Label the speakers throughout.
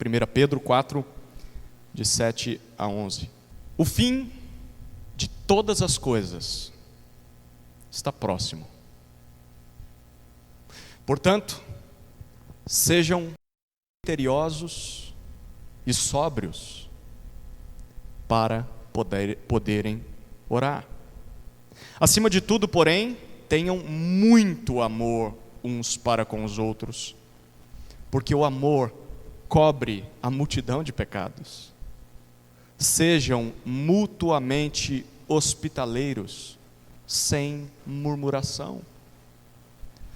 Speaker 1: 1 Pedro 4, de 7 a 11. O fim de todas as coisas está próximo. Portanto, sejam criteriosos e sóbrios para poderem orar. Acima de tudo, porém, tenham muito amor uns para com os outros, porque o amor cobre a multidão de pecados. Sejam mutuamente hospitaleiros, sem murmuração.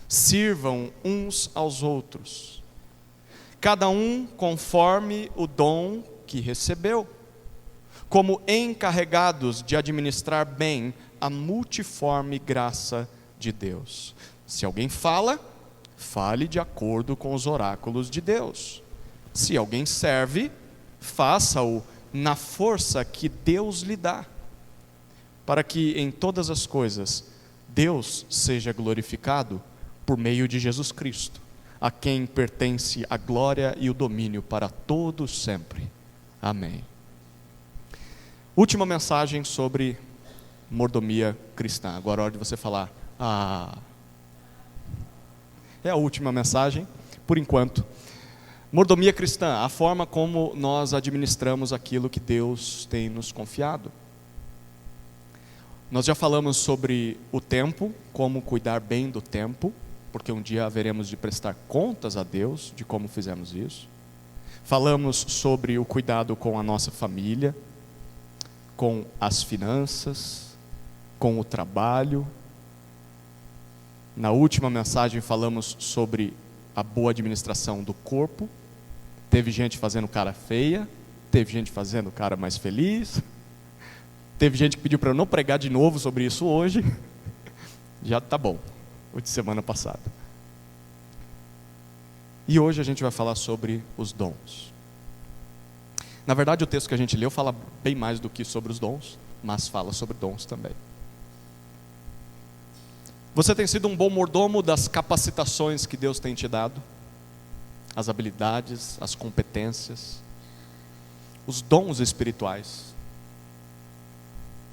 Speaker 1: Sirvam uns aos outros, cada um conforme o dom que recebeu, como encarregados de administrar bem a multiforme graça de Deus. Se alguém fala, fale de acordo com os oráculos de Deus. Se alguém serve, faça-o na força que Deus lhe dá, para que em todas as coisas Deus seja glorificado por meio de Jesus Cristo, a quem pertence a glória e o domínio para todos sempre. Amém. Última mensagem sobre mordomia cristã. Agora é hora de você falar, é a última mensagem, por enquanto. Mordomia cristã, a forma como nós administramos aquilo que Deus tem nos confiado. Nós já falamos sobre o tempo, como cuidar bem do tempo, porque um dia haveremos de prestar contas a Deus de como fizemos isso. Falamos sobre o cuidado com a nossa família, com as finanças, com o trabalho. Na última mensagem falamos sobre a boa administração do corpo. Teve gente fazendo cara feia, teve gente fazendo cara mais feliz, teve gente que pediu para eu não pregar de novo sobre isso hoje. Já está bom, o de semana passada. E hoje a gente vai falar sobre os dons. Na verdade, o texto que a gente leu fala bem mais do que sobre os dons, mas fala sobre dons também. Você tem sido um bom mordomo das capacitações que Deus tem te dado? As habilidades, as competências, os dons espirituais.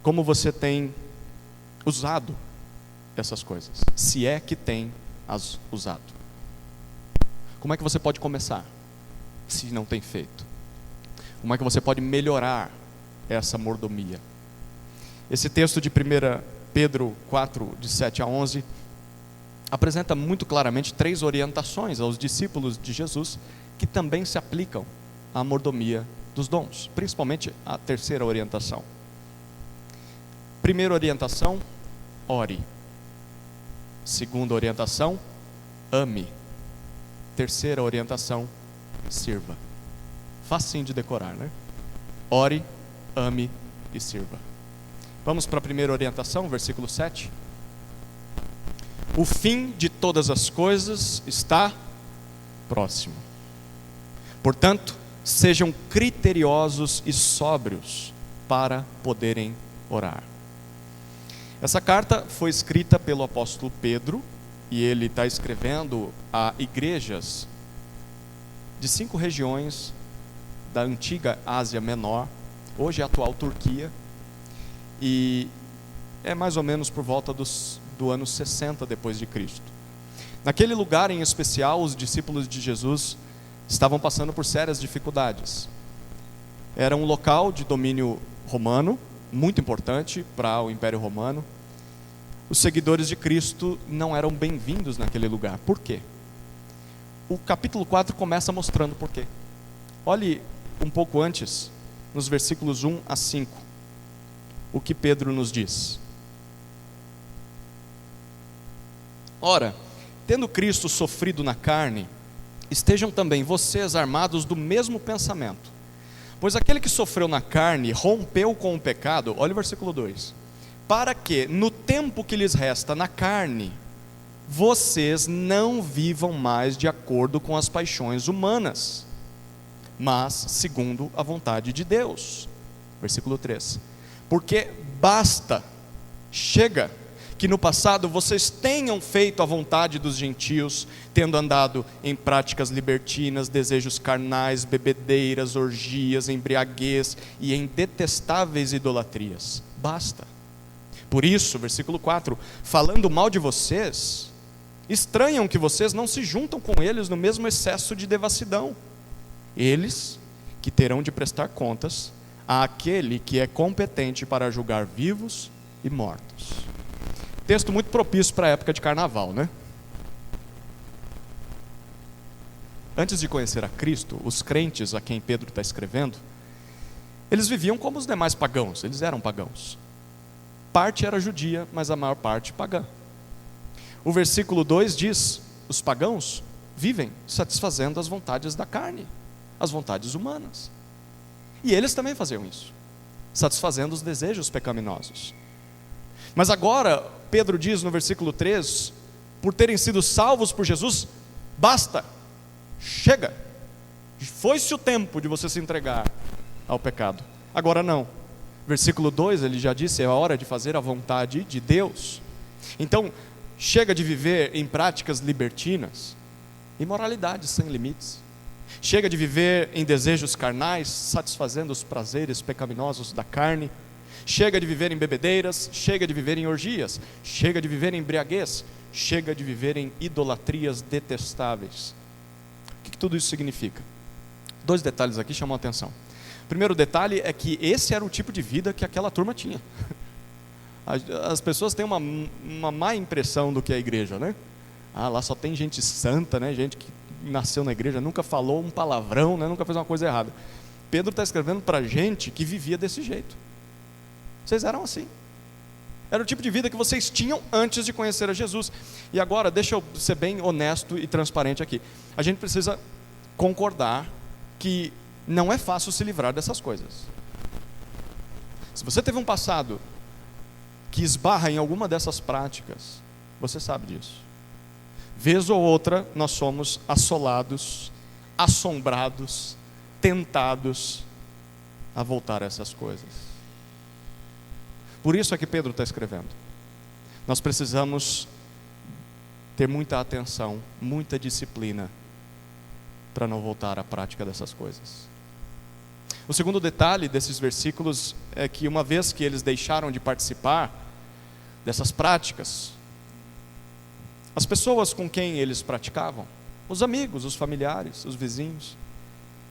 Speaker 1: Como você tem usado essas coisas? Se é que tem as usado. Como é que você pode começar, se não tem feito? Como é que você pode melhorar essa mordomia? Esse texto de 1 Pedro 4, de 7 a 11, apresenta muito claramente 3 orientações aos discípulos de Jesus, que também se aplicam à mordomia dos dons, principalmente a terceira orientação. Primeira orientação, ore. Segunda orientação, ame. Terceira orientação, sirva. Facinho de decorar, né? Ore, ame e sirva. Vamos para a primeira orientação, versículo 7. O fim de todas as coisas está próximo. Portanto, sejam criteriosos e sóbrios para poderem orar. Essa carta foi escrita pelo apóstolo Pedro, e ele está escrevendo a igrejas de 5 regiões da antiga Ásia Menor, hoje é a atual Turquia, e é mais ou menos por volta do ano 60 depois de Cristo. Naquele lugar em especial, os discípulos de Jesus estavam passando por sérias dificuldades. Era um local de domínio romano, muito importante para o Império Romano. Os seguidores de Cristo não eram bem-vindos naquele lugar. Por quê? O capítulo 4 começa mostrando por quê. Olhe um pouco antes, nos versículos 1 a 5, o que Pedro nos diz. Ora, tendo Cristo sofrido na carne, estejam também vocês armados do mesmo pensamento. Pois aquele que sofreu na carne rompeu com o pecado, olha o versículo 2, para que no tempo que lhes resta na carne, vocês não vivam mais de acordo com as paixões humanas, mas segundo a vontade de Deus. Versículo 3, porque chega, que no passado vocês tenham feito a vontade dos gentios, tendo andado em práticas libertinas, desejos carnais, bebedeiras, orgias, embriaguez e em detestáveis idolatrias. Basta. Por isso, versículo 4, falando mal de vocês, estranham que vocês não se juntam com eles no mesmo excesso de devassidão. Eles que terão de prestar contas àquele que é competente para julgar vivos e mortos. Texto muito propício para a época de carnaval, né? Antes de conhecer a Cristo, os crentes a quem Pedro está escrevendo, eles viviam como os demais pagãos, eles eram pagãos. Parte era judia, mas a maior parte pagã. O versículo 2 diz: os pagãos vivem satisfazendo as vontades da carne, as vontades humanas. E eles também faziam isso, satisfazendo os desejos pecaminosos. Mas agora, Pedro diz no versículo 3, por terem sido salvos por Jesus, basta, chega, foi-se o tempo de você se entregar ao pecado. Agora não. Versículo 2, ele já disse, é a hora de fazer a vontade de Deus. Então, chega de viver em práticas libertinas, imoralidades sem limites. Chega de viver em desejos carnais, satisfazendo os prazeres pecaminosos da carne. Chega de viver em bebedeiras, chega de viver em orgias, chega de viver em embriaguez, chega de viver em idolatrias detestáveis. O que tudo isso significa? 2 detalhes aqui chamam a atenção. O primeiro detalhe é que esse era o tipo de vida que aquela turma tinha. As pessoas têm uma má impressão do que é a igreja, né? Lá só tem gente santa, né? Gente que nasceu na igreja, nunca falou um palavrão, né? Nunca fez uma coisa errada. Pedro está escrevendo para gente que vivia desse jeito. Vocês eram assim. Era o tipo de vida que vocês tinham antes de conhecer a Jesus. E agora, deixa eu ser bem honesto e transparente aqui. A gente precisa concordar que não é fácil se livrar dessas coisas. Se você teve um passado que esbarra em alguma dessas práticas, você sabe disso. Vez ou outra, nós somos assolados, assombrados, tentados a voltar a essas coisas. Por isso é que Pedro está escrevendo. Nós precisamos ter muita atenção, muita disciplina, para não voltar à prática dessas coisas. O segundo detalhe desses versículos é que uma vez que eles deixaram de participar dessas práticas, as pessoas com quem eles praticavam, os amigos, os familiares, os vizinhos,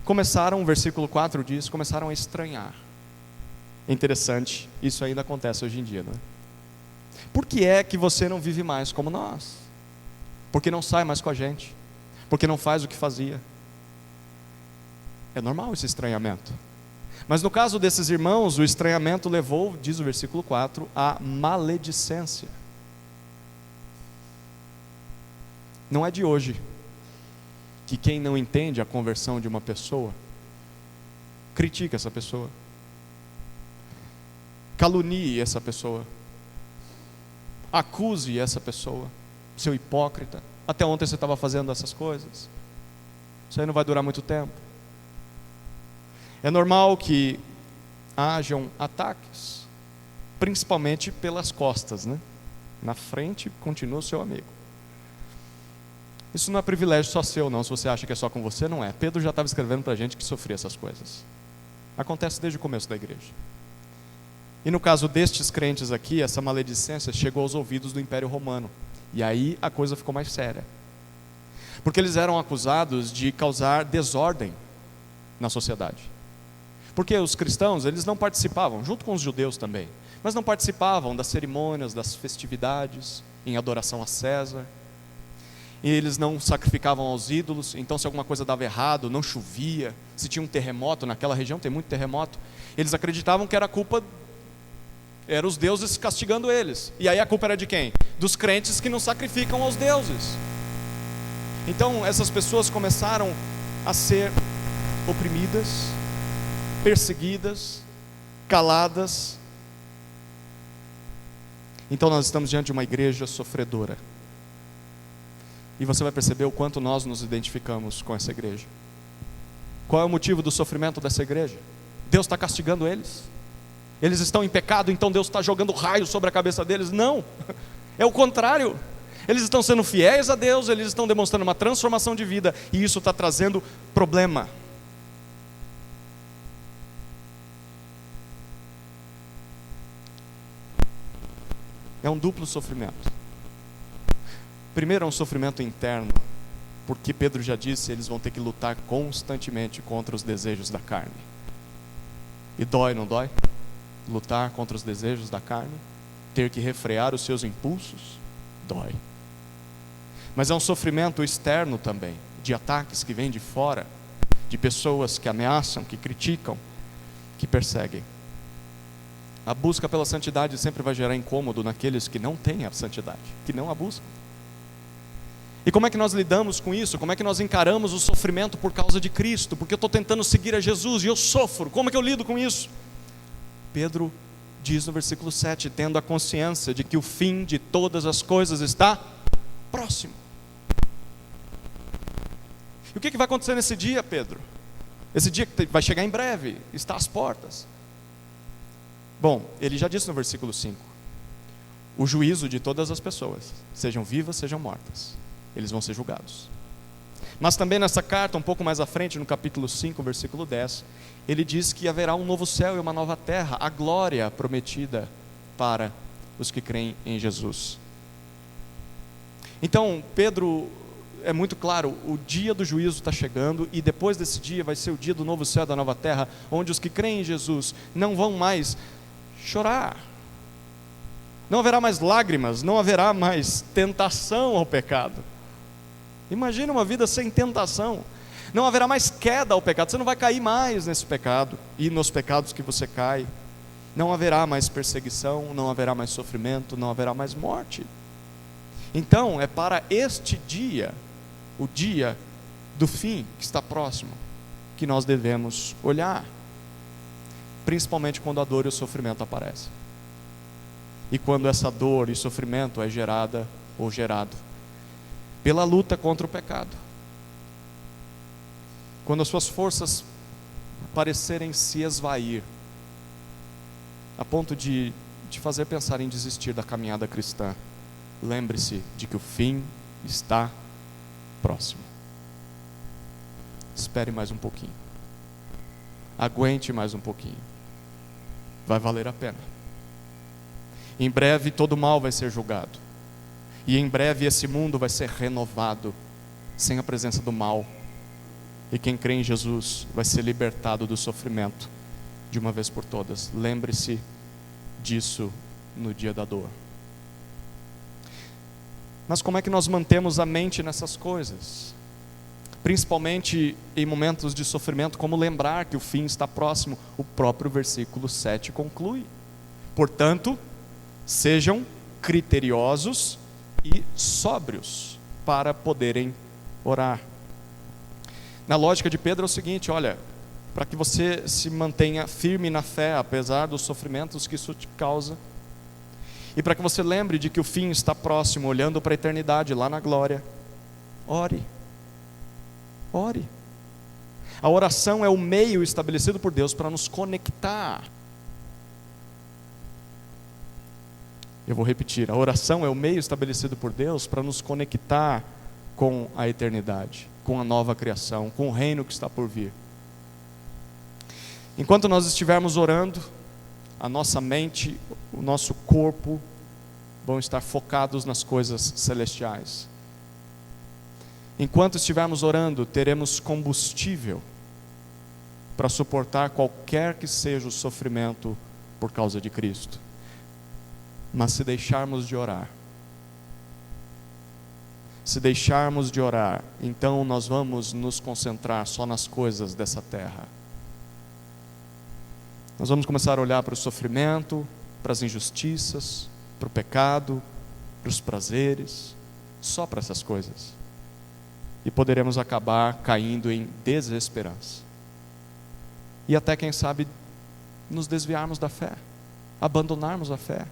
Speaker 1: começaram, o versículo 4 diz, começaram a estranhar. É interessante, isso ainda acontece hoje em dia, não é? Por que é que você não vive mais como nós? Porque não sai mais com a gente? Porque não faz o que fazia? É normal esse estranhamento. Mas no caso desses irmãos, o estranhamento levou, diz o versículo 4, à maledicência. Não é de hoje que quem não entende a conversão de uma pessoa critica essa pessoa, calunie essa pessoa, acuse essa pessoa, seu hipócrita, até ontem você estava fazendo essas coisas, isso aí não vai durar muito tempo. É normal que hajam ataques, principalmente pelas costas, né? Na frente continua o seu amigo. Isso não é privilégio só seu não, se você acha que é só com você, não é. Pedro já estava escrevendo para a gente que sofria essas coisas. Acontece desde o começo da igreja. E no caso destes crentes aqui, essa maledicência chegou aos ouvidos do Império Romano. E aí a coisa ficou mais séria. Porque eles eram acusados de causar desordem na sociedade. Porque os cristãos, eles não participavam, junto com os judeus também, mas não participavam das cerimônias, das festividades, em adoração a César. E eles não sacrificavam aos ídolos, então se alguma coisa dava errado, não chovia, se tinha um terremoto, naquela região tem muito terremoto, eles acreditavam que era culpa, eram os deuses castigando eles. E aí a culpa era de quem? Dos crentes que não sacrificam aos deuses. Então essas pessoas começaram a ser oprimidas, perseguidas, caladas. Então nós estamos diante de uma igreja sofredora. E você vai perceber o quanto nós nos identificamos com essa igreja. Qual é o motivo do sofrimento dessa igreja? Deus está castigando eles? Eles estão em pecado, então Deus está jogando raio sobre a cabeça deles? Não! É o contrário. Eles estão sendo fiéis a Deus, eles estão demonstrando uma transformação de vida, e isso está trazendo problema. É um duplo sofrimento. Primeiro é um sofrimento interno, porque Pedro já disse, eles vão ter que lutar constantemente contra os desejos da carne. E dói, não dói? Lutar contra os desejos da carne, ter que refrear os seus impulsos, dói. Mas é um sofrimento externo também, de ataques que vêm de fora, de pessoas que ameaçam, que criticam, que perseguem. A busca pela santidade sempre vai gerar incômodo naqueles que não têm a santidade, que não a buscam. E como é que nós lidamos com isso? Como é que nós encaramos o sofrimento por causa de Cristo? Porque eu estou tentando seguir a Jesus e eu sofro. Como é que eu lido com isso? Pedro diz no versículo 7, tendo a consciência de que o fim de todas as coisas está próximo. E o que vai acontecer nesse dia, Pedro? Esse dia que vai chegar em breve, está às portas. Bom, ele já disse no versículo 5, o juízo de todas as pessoas, sejam vivas, sejam mortas, eles vão ser julgados. Mas também nessa carta, um pouco mais à frente, no capítulo 5, versículo 10, ele diz que haverá um novo céu e uma nova terra, a glória prometida para os que creem em Jesus. Então, Pedro é muito claro, o dia do juízo está chegando, e depois desse dia vai ser o dia do novo céu e da nova terra, onde os que creem em Jesus não vão mais chorar, não haverá mais lágrimas, não haverá mais tentação ao pecado. Imagina uma vida sem tentação. Não haverá mais queda ao pecado, você não vai cair mais nesse pecado e nos pecados que você cai. Não haverá mais perseguição, não haverá mais sofrimento, não haverá mais morte. Então é para este dia, o dia do fim que está próximo, que nós devemos olhar, principalmente quando a dor e o sofrimento aparecem, e quando essa dor e sofrimento é gerada ou gerado pela luta contra o pecado, quando as suas forças parecerem se esvair, a ponto de te fazer pensar em desistir da caminhada cristã, lembre-se de que o fim está próximo. Espere mais um pouquinho, aguente mais um pouquinho, vai valer a pena. Em breve todo mal vai ser julgado, e em breve esse mundo vai ser renovado, sem a presença do mal, e quem crê em Jesus vai ser libertado do sofrimento de uma vez por todas. Lembre-se disso no dia da dor. Mas como é que nós mantemos a mente nessas coisas? Principalmente em momentos de sofrimento, como lembrar que o fim está próximo. O próprio versículo 7 conclui: portanto, sejam criteriosos e sóbrios para poderem orar. Na lógica de Pedro é o seguinte: olha, para que você se mantenha firme na fé, apesar dos sofrimentos que isso te causa, e para que você lembre de que o fim está próximo, olhando para a eternidade lá na glória, ore. Ore. A oração é o meio estabelecido por Deus para nos conectar. Eu vou repetir: a oração é o meio estabelecido por Deus para nos conectar com a eternidade, com a nova criação, com o reino que está por vir. Enquanto nós estivermos orando, a nossa mente, o nosso corpo vão estar focados nas coisas celestiais. Enquanto estivermos orando, teremos combustível para suportar qualquer que seja o sofrimento por causa de Cristo. Mas se deixarmos de orar, então nós vamos nos concentrar só nas coisas dessa terra. Nós vamos começar a olhar para o sofrimento, para as injustiças, para o pecado, para os prazeres, só para essas coisas. E poderemos acabar caindo em desesperança. E até, quem sabe, nos desviarmos da fé, abandonarmos a fé.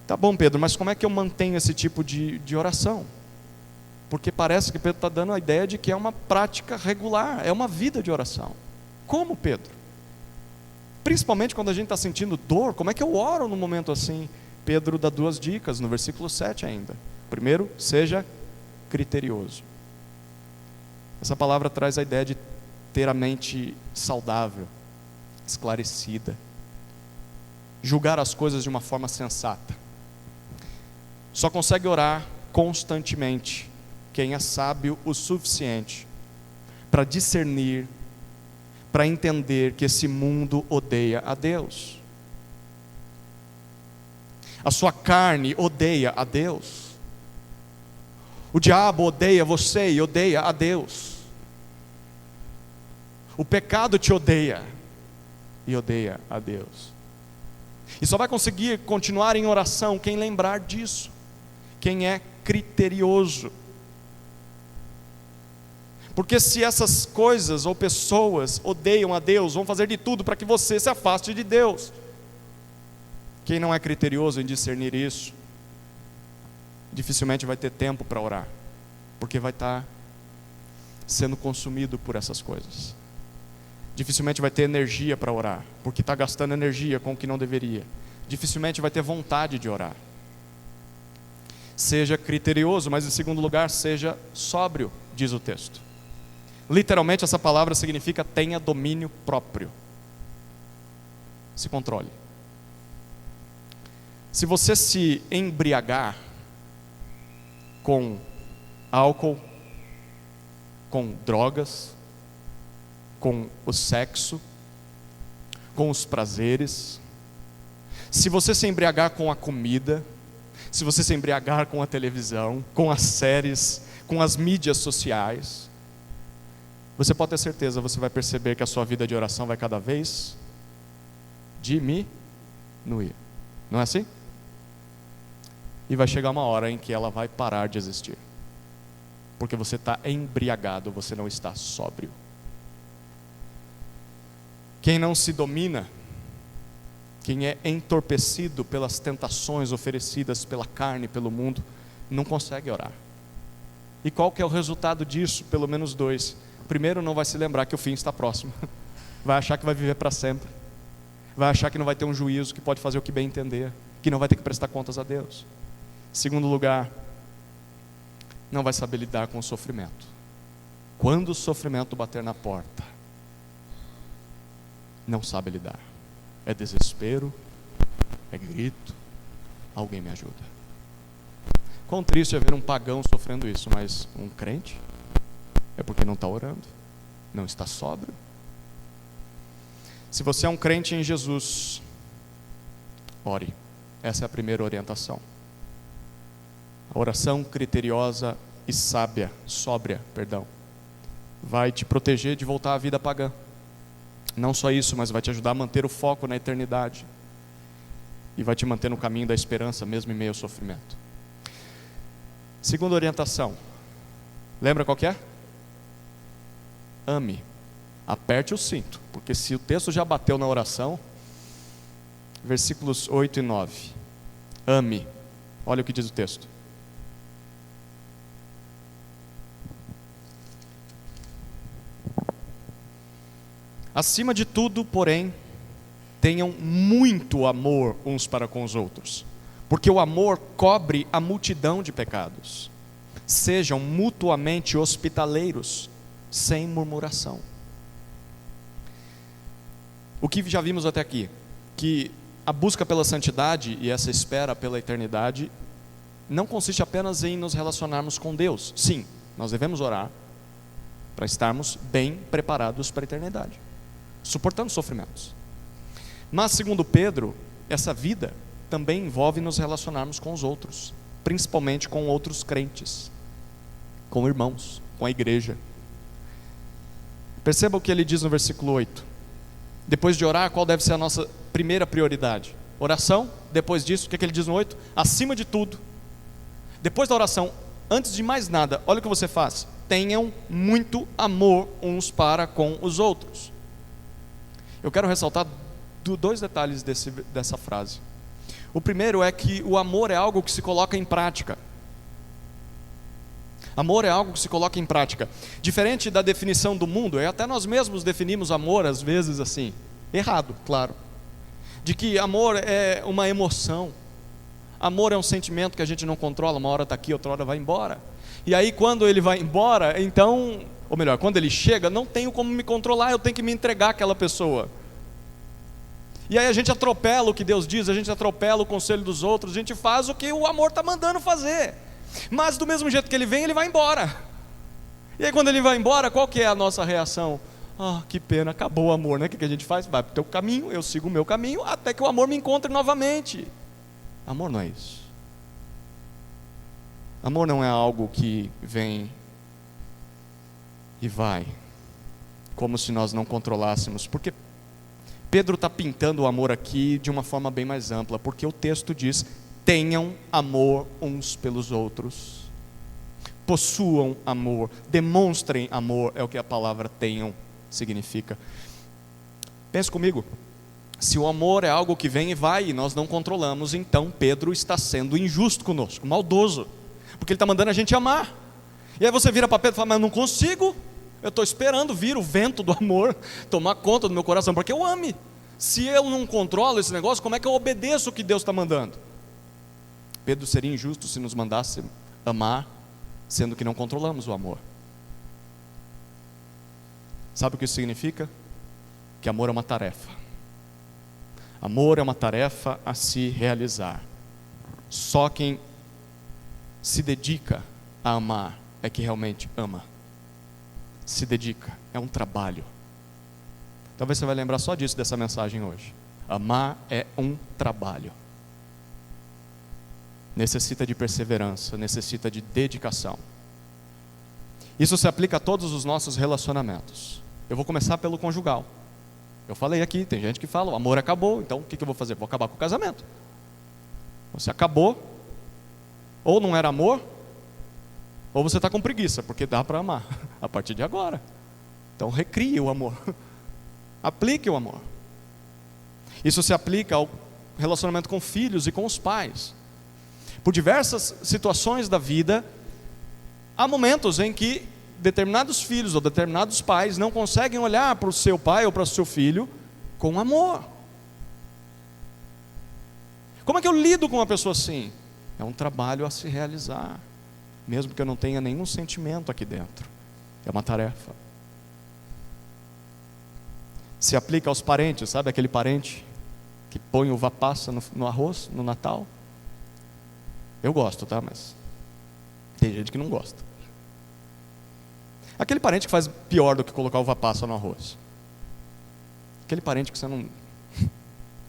Speaker 1: Tá bom, Pedro, mas como é que eu mantenho esse tipo de oração? Porque parece que Pedro está dando a ideia de que é uma prática regular, é uma vida de oração. Como, Pedro? Principalmente quando a gente está sentindo dor, como é que eu oro num momento assim? Pedro dá 2 dicas no versículo 7 ainda. Primeiro, seja criterioso. Essa palavra traz a ideia de ter a mente saudável, esclarecida, julgar as coisas de uma forma sensata. Só consegue orar constantemente quem é sábio o suficiente para discernir, para entender que esse mundo odeia a Deus. A sua carne odeia a Deus. O diabo odeia você e odeia a Deus. O pecado te odeia e odeia a Deus. E só vai conseguir continuar em oração quem lembrar disso, quem é criterioso. Porque se essas coisas ou pessoas odeiam a Deus, vão fazer de tudo para que você se afaste de Deus. Quem não é criterioso em discernir isso, dificilmente vai ter tempo para orar, porque vai estar sendo consumido por essas coisas. Dificilmente vai ter energia para orar, porque está gastando energia com o que não deveria. Dificilmente vai ter vontade de orar. Seja criterioso, mas em segundo lugar, seja sóbrio, diz o texto. Literalmente essa palavra significa tenha domínio próprio. Se controle. Se você se embriagar com álcool, com drogas, com o sexo, com os prazeres, se você se embriagar com a comida, se você se embriagar com a televisão, com as séries, com as mídias sociais, você pode ter certeza, você vai perceber que a sua vida de oração vai cada vez diminuir. Não é assim? E vai chegar uma hora em que ela vai parar de existir. Porque você está embriagado, você não está sóbrio. Quem não se domina, quem é entorpecido pelas tentações oferecidas pela carne, pelo mundo, não consegue orar. E qual que é o resultado disso? Pelo menos 2. Primeiro, não vai se lembrar que o fim está próximo. Vai achar que vai viver para sempre. Vai achar que não vai ter um juízo, que pode fazer o que bem entender, que não vai ter que prestar contas a Deus. Segundo lugar, não vai saber lidar com o sofrimento. Quando o sofrimento bater na porta, não sabe lidar. É desespero, é grito, alguém me ajuda. Quão triste é ver um pagão sofrendo isso, mas um crente é porque não está orando, não está sóbrio. Se você é um crente em Jesus, ore. Essa é a primeira orientação. A oração criteriosa e sábia, sóbria, vai te proteger de voltar à vida pagã. Não só isso, mas vai te ajudar a manter o foco na eternidade. E vai te manter no caminho da esperança, mesmo em meio ao sofrimento. Segunda orientação. Lembra qual que é? Ame. Aperte o cinto. Porque se o texto já bateu na oração, versículos 8 e 9. Ame. Olha o que diz o texto. Acima de tudo, porém, tenham muito amor uns para com os outros, porque o amor cobre a multidão de pecados. Sejam mutuamente hospitaleiros, sem murmuração. O que já vimos até aqui, que a busca pela santidade e essa espera pela eternidade não consiste apenas em nos relacionarmos com Deus. Sim, nós devemos orar para estarmos bem preparados para a eternidade, suportando sofrimentos. Mas, segundo Pedro, essa vida também envolve nos relacionarmos com os outros, principalmente com outros crentes, com irmãos, com a igreja. Perceba o que ele diz no versículo 8. Depois de orar, qual deve ser a nossa primeira prioridade? Oração. Depois disso, o que ele diz no 8? Acima de tudo, depois da oração, antes de mais nada, olha o que você faz: tenham muito amor uns para com os outros. Eu quero ressaltar 2 detalhes dessa frase. O primeiro é que o amor é algo que se coloca em prática. Amor é algo que se coloca em prática. Diferente da definição do mundo, até nós mesmos definimos amor às vezes assim: Errado, claro. De que amor é uma emoção. Amor é um sentimento que a gente não controla, uma hora está aqui, outra hora vai embora. E aí quando ele vai embora, então, ou melhor, quando ele chega, não tenho como me controlar, eu tenho que me entregar àquela pessoa. E aí a gente atropela o que Deus diz, a gente atropela o conselho dos outros, a gente faz o que o amor está mandando fazer. Mas do mesmo jeito que ele vem, ele vai embora. E aí quando ele vai embora, qual que é a nossa reação? Ah, que pena, acabou o amor, né? O que a gente faz? Vai para o teu caminho, eu sigo o meu caminho, até que o amor me encontre novamente. Amor não é isso. Amor não é algo que vem e vai, como se nós não controlássemos. Porque Pedro está pintando o amor aqui de uma forma bem mais ampla, porque o texto diz: tenham amor uns pelos outros, possuam amor, demonstrem amor, é o que a palavra tenham significa. Pense comigo, se o amor é algo que vem e vai e nós não controlamos, então Pedro está sendo injusto conosco, maldoso, porque ele está mandando a gente amar. E aí você vira para Pedro e fala: mas eu não consigo, eu estou esperando vir o vento do amor tomar conta do meu coração, para que eu ame. Se eu não controlo esse negócio, como é que eu obedeço o que Deus está mandando? Pedro seria injusto se nos mandasse amar, sendo que não controlamos o amor. Sabe o que isso significa? Que amor é uma tarefa. Amor é uma tarefa a se realizar. Só quem se dedica a amar é que realmente ama. Se dedica, é um trabalho. Talvez você vai lembrar só disso dessa mensagem hoje. Amar é um trabalho. Necessita de perseverança, necessita de dedicação. Isso se aplica a todos os nossos relacionamentos. Eu vou começar pelo conjugal. Eu falei aqui, tem gente que fala: o amor acabou, então o que eu vou fazer? Vou acabar com o casamento. Você acabou, ou não era amor, ou você está com preguiça, porque dá para amar a partir de agora. Então recrie o amor, aplique o amor. Isso se aplica ao relacionamento com filhos e com os pais. Por diversas situações da vida, há momentos em que determinados filhos ou determinados pais não conseguem olhar para o seu pai ou para o seu filho com amor. Como é que eu lido com uma pessoa assim? É um trabalho a se realizar, mesmo que eu não tenha nenhum sentimento aqui dentro. É uma tarefa. Se aplica aos parentes, sabe aquele parente que põe uva passa no arroz, no Natal? Eu gosto, tá? Mas tem gente que não gosta. Aquele parente que faz pior do que colocar uva passa no arroz. Aquele parente que você não...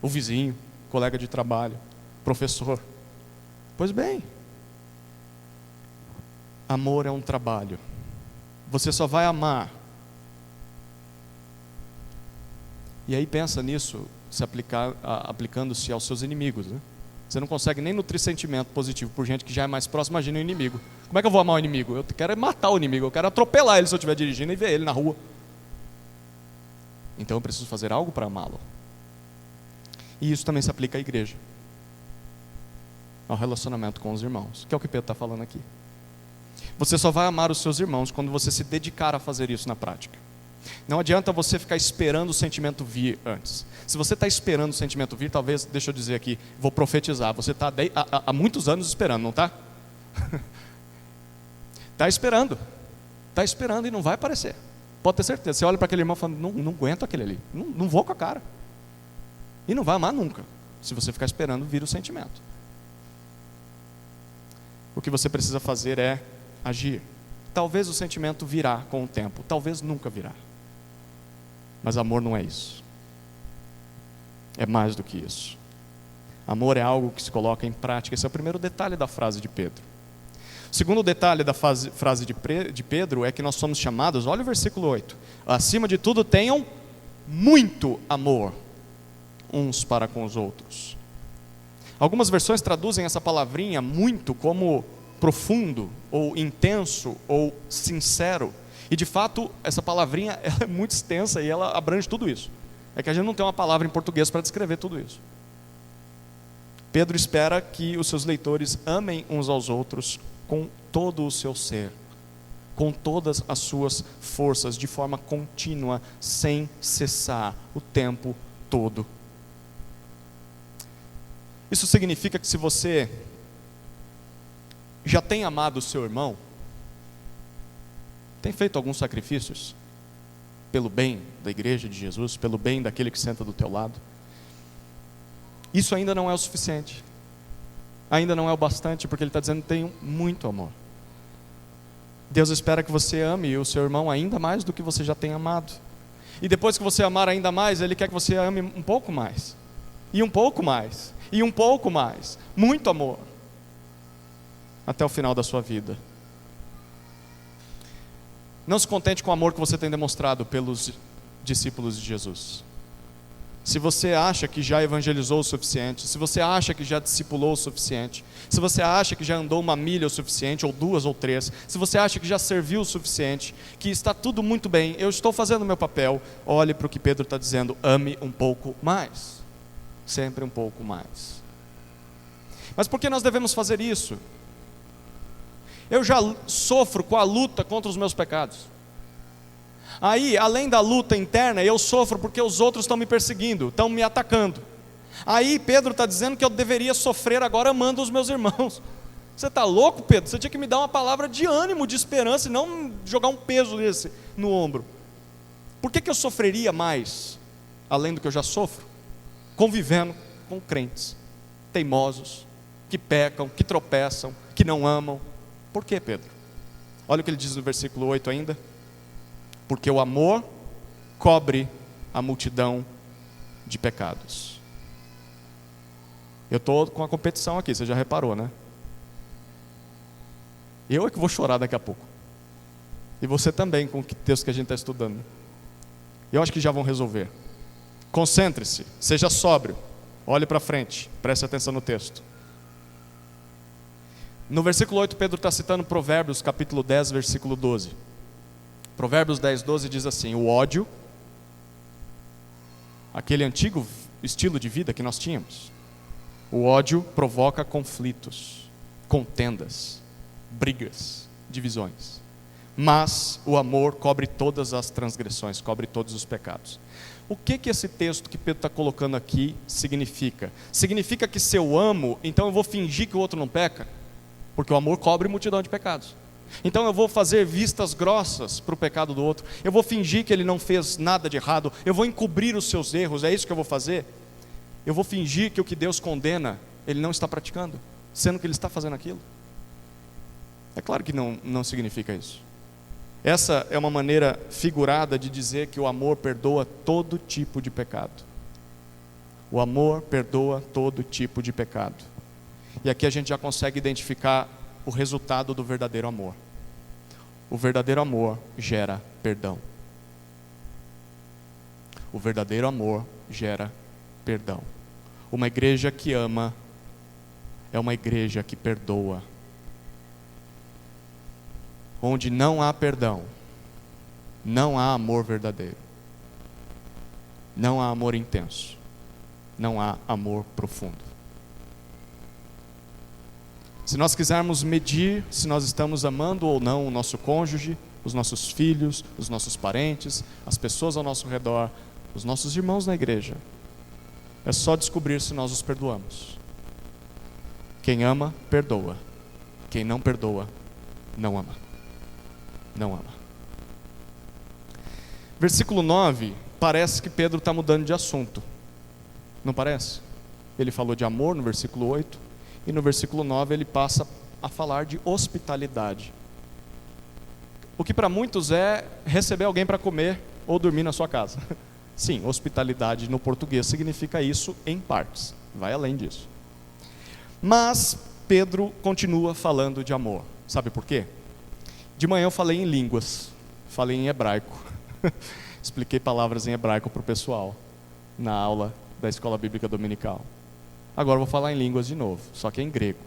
Speaker 1: O vizinho, colega de trabalho, professor. Pois bem, amor é um trabalho. Você só vai amar. E aí pensa nisso, aplicando-se aos seus inimigos, né? Você não consegue nem nutrir sentimento positivo por gente que já é mais próxima. Imagina o inimigo. Como é que eu vou amar o inimigo? Eu quero matar o inimigo, eu quero atropelar ele se eu estiver dirigindo e ver ele na rua. Então eu preciso fazer algo para amá-lo. E isso também se aplica à igreja, ao relacionamento com os irmãos, que é o que Pedro está falando aqui. Você só vai amar os seus irmãos quando você se dedicar a fazer isso na prática. Não adianta você ficar esperando o sentimento vir antes. Se você está esperando o sentimento vir, talvez, deixa eu dizer aqui, vou profetizar, você está há muitos anos esperando, não está? Está esperando e não vai aparecer. Pode ter certeza. Você olha para aquele irmão e fala: não aguento aquele ali, não vou com a cara. E não vai amar nunca, se você ficar esperando vir o sentimento. O que você precisa fazer é agir. Talvez o sentimento virá com o tempo, talvez nunca virá. Mas amor não é isso. É mais do que isso. Amor é algo que se coloca em prática. Esse é o primeiro detalhe da frase de Pedro. O segundo detalhe da frase de Pedro é que nós somos chamados, olha o versículo 8: acima de tudo tenham muito amor uns para com os outros. Algumas versões traduzem essa palavrinha muito como profundo, ou intenso, ou sincero. E de fato, essa palavrinha ela é muito extensa e ela abrange tudo isso. É que a gente não tem uma palavra em português para descrever tudo isso. Pedro espera que os seus leitores amem uns aos outros com todo o seu ser, com todas as suas forças, de forma contínua, sem cessar, o tempo todo. Isso significa que se você já tem amado o seu irmão, tem feito alguns sacrifícios pelo bem da igreja de Jesus, pelo bem daquele que senta do teu lado, isso ainda não é o suficiente, ainda não é o bastante, porque Ele está dizendo: tenho muito amor. Deus espera que você ame o seu irmão ainda mais do que você já tem amado, e depois que você amar ainda mais, Ele quer que você ame um pouco mais, e um pouco mais, e um pouco mais, muito amor, até o final da sua vida. Não se contente com o amor que você tem demonstrado pelos discípulos de Jesus. Se você acha que já evangelizou o suficiente, se você acha que já discipulou o suficiente, se você acha que já andou 1 milha o suficiente, ou 2 ou 3, se você acha que já serviu o suficiente, que está tudo muito bem, eu estou fazendo o meu papel, olhe para o que Pedro está dizendo: ame um pouco mais, sempre um pouco mais. Mas por que nós devemos fazer isso? Eu já sofro com a luta contra os meus pecados. Aí, além da luta interna, eu sofro porque os outros estão me perseguindo, estão me atacando. Aí Pedro está dizendo que eu deveria sofrer agora amando os meus irmãos. Você está louco, Pedro? Você tinha que me dar uma palavra de ânimo, de esperança, e não jogar um peso desse no ombro. Por que eu sofreria mais, além do que eu já sofro, convivendo com crentes teimosos, que pecam, que tropeçam, que não amam? Por que, Pedro? Olha o que ele diz no versículo 8 ainda: porque o amor cobre a multidão de pecados. Eu estou com a competição aqui, você já reparou, né? Eu é que vou chorar daqui a pouco, e você também, com o texto que a gente está estudando. Eu acho que já vão resolver. Concentre-se, seja sóbrio, olhe para frente, preste atenção no texto. No versículo 8, Pedro está citando Provérbios, capítulo 10, versículo 12. Provérbios 10, 12 diz assim: o ódio, aquele antigo estilo de vida que nós tínhamos, o ódio provoca conflitos, contendas, brigas, divisões. Mas o amor cobre todas as transgressões, cobre todos os pecados. O que esse texto que Pedro está colocando aqui significa? Significa que se eu amo, então eu vou fingir que o outro não peca? Porque o amor cobre multidão de pecados. Então eu vou fazer vistas grossas para o pecado do outro, eu vou fingir que ele não fez nada de errado, eu vou encobrir os seus erros, é isso que eu vou fazer? Eu vou fingir que o que Deus condena, ele não está praticando, sendo que ele está fazendo aquilo? É claro que não significa isso. Essa é uma maneira figurada de dizer que o amor perdoa todo tipo de pecado. O amor perdoa todo tipo de pecado. E aqui a gente já consegue identificar o resultado do verdadeiro amor. O verdadeiro amor gera perdão. O verdadeiro amor gera perdão. Uma igreja que ama é uma igreja que perdoa. Onde não há perdão, não há amor verdadeiro. Não há amor intenso. Não há amor profundo. Se nós quisermos medir se nós estamos amando ou não o nosso cônjuge, os nossos filhos, os nossos parentes, as pessoas ao nosso redor, os nossos irmãos na igreja, é só descobrir se nós os perdoamos. Quem ama, perdoa. Quem não perdoa, não ama. Não ama. Versículo 9, parece que Pedro está mudando de assunto. Não parece? Ele falou de amor no versículo 8. E no versículo 9 ele passa a falar de hospitalidade. O que para muitos é receber alguém para comer ou dormir na sua casa. Sim, hospitalidade no português significa isso em partes. Vai além disso. Mas Pedro continua falando de amor. Sabe por quê? De manhã eu falei em línguas. Falei em hebraico. Expliquei palavras em hebraico para o pessoal na aula da Escola Bíblica Dominical. Agora eu vou falar em línguas de novo, só que é em grego.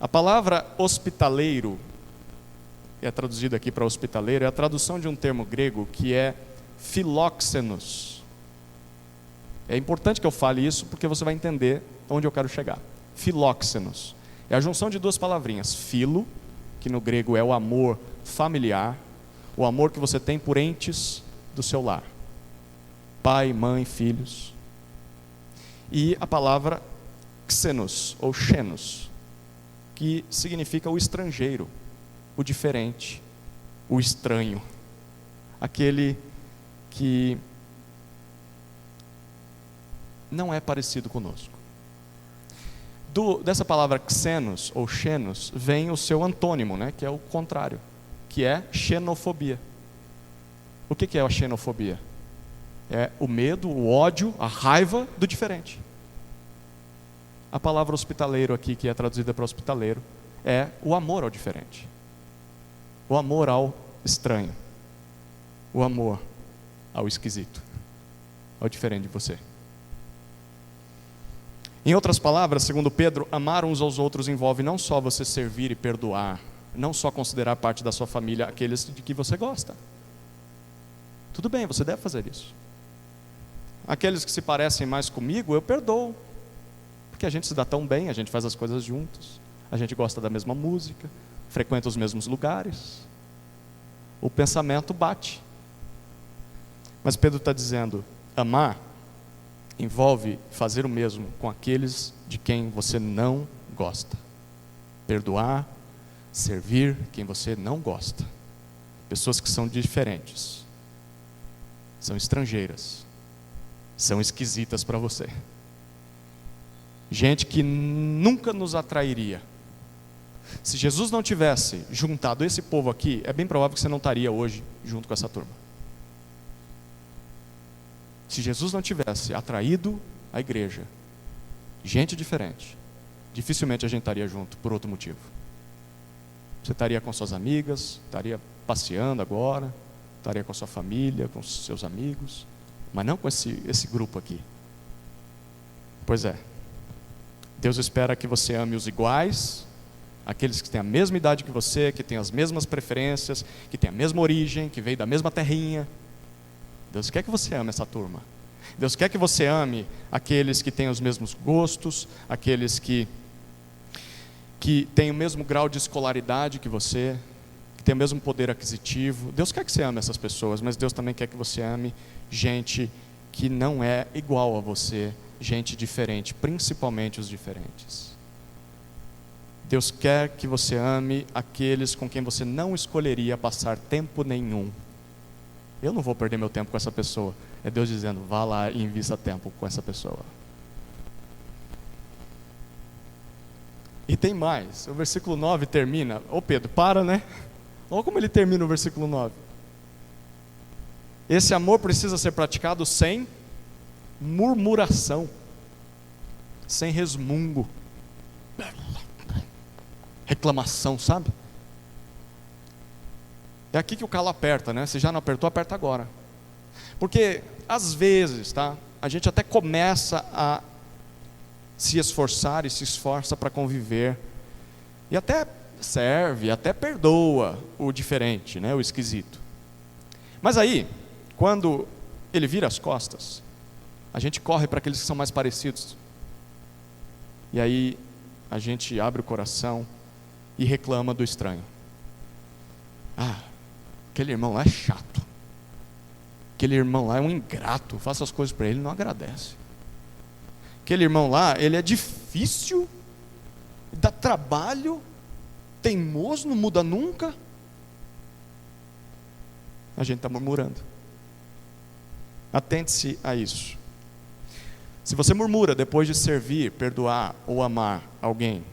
Speaker 1: A palavra hospitaleiro, é traduzida aqui para hospitaleiro, é a tradução de um termo grego que é filóxenos. É importante que eu fale isso porque você vai entender onde eu quero chegar. Filóxenos é a junção de duas palavrinhas: filo, que no grego é o amor familiar, o amor que você tem por entes do seu lar. pai, mãe, filhos. E a palavra xenos, ou xenos, que significa o estrangeiro, o diferente, o estranho, aquele que não é parecido conosco. Dessa palavra xenos ou xenos vem o seu antônimo, né, que é o contrário, que é xenofobia. O que é a xenofobia? É o medo, o ódio, a raiva do diferente. A palavra hospitaleiro aqui, que é traduzida para hospitaleiro, é o amor ao diferente, o amor ao estranho, o amor ao esquisito, ao diferente de você. Em outras palavras, segundo Pedro, amar uns aos outros envolve não só você servir e perdoar, não só considerar parte da sua família aqueles de que você gosta. Tudo bem, você deve fazer isso. Aqueles que se parecem mais comigo, eu perdoo, porque a gente se dá tão bem, a gente faz as coisas juntos, a gente gosta da mesma música, frequenta os mesmos lugares, o pensamento bate. Mas Pedro está dizendo, amar envolve fazer o mesmo com aqueles de quem você não gosta. Perdoar, servir quem você não gosta. Pessoas que são diferentes, são estrangeiras, são esquisitas para você. Gente que nunca nos atrairia. Se Jesus não tivesse juntado esse povo aqui, é bem provável que você não estaria hoje junto com essa turma. Se Jesus não tivesse atraído a igreja, gente diferente, dificilmente a gente estaria junto por outro motivo. Você estaria com suas amigas, estaria passeando agora, estaria com a sua família, com os seus amigos, mas não com esse grupo aqui. Pois é, Deus espera que você ame os iguais, aqueles que têm a mesma idade que você, que têm as mesmas preferências, que têm a mesma origem, que veio da mesma terrinha. Deus quer que você ame essa turma. Deus quer que você ame aqueles que têm os mesmos gostos, aqueles que têm o mesmo grau de escolaridade que você, que têm o mesmo poder aquisitivo. Deus quer que você ame essas pessoas, mas Deus também quer que você ame gente que não é igual a você, gente diferente, principalmente os diferentes. Deus quer que você ame aqueles com quem você não escolheria passar tempo nenhum. Eu não vou perder meu tempo com essa pessoa. É Deus dizendo, vá lá e invista tempo com essa pessoa. E tem mais. O versículo 9 termina. Ô Pedro, para, né? Olha como ele termina o versículo 9. Esse amor precisa ser praticado sem murmuração, sem resmungo, reclamação, sabe? É aqui que o calo aperta, né? Se já não apertou, aperta agora. Porque, às vezes, tá? A gente até começa a se esforçar e se esforça para conviver. E até serve, até perdoa o diferente, né? O esquisito. Mas aí, quando ele vira as costas, a gente corre para aqueles que são mais parecidos. E aí, a gente abre o coração e reclama do estranho. Ah, aquele irmão lá é chato. Aquele irmão lá é um ingrato. Faça as coisas para ele, não agradece. Aquele irmão lá, ele é difícil, dá trabalho, teimoso, não muda nunca. A gente está murmurando. Atente-se a isso. Se você murmura depois de servir, perdoar ou amar alguém,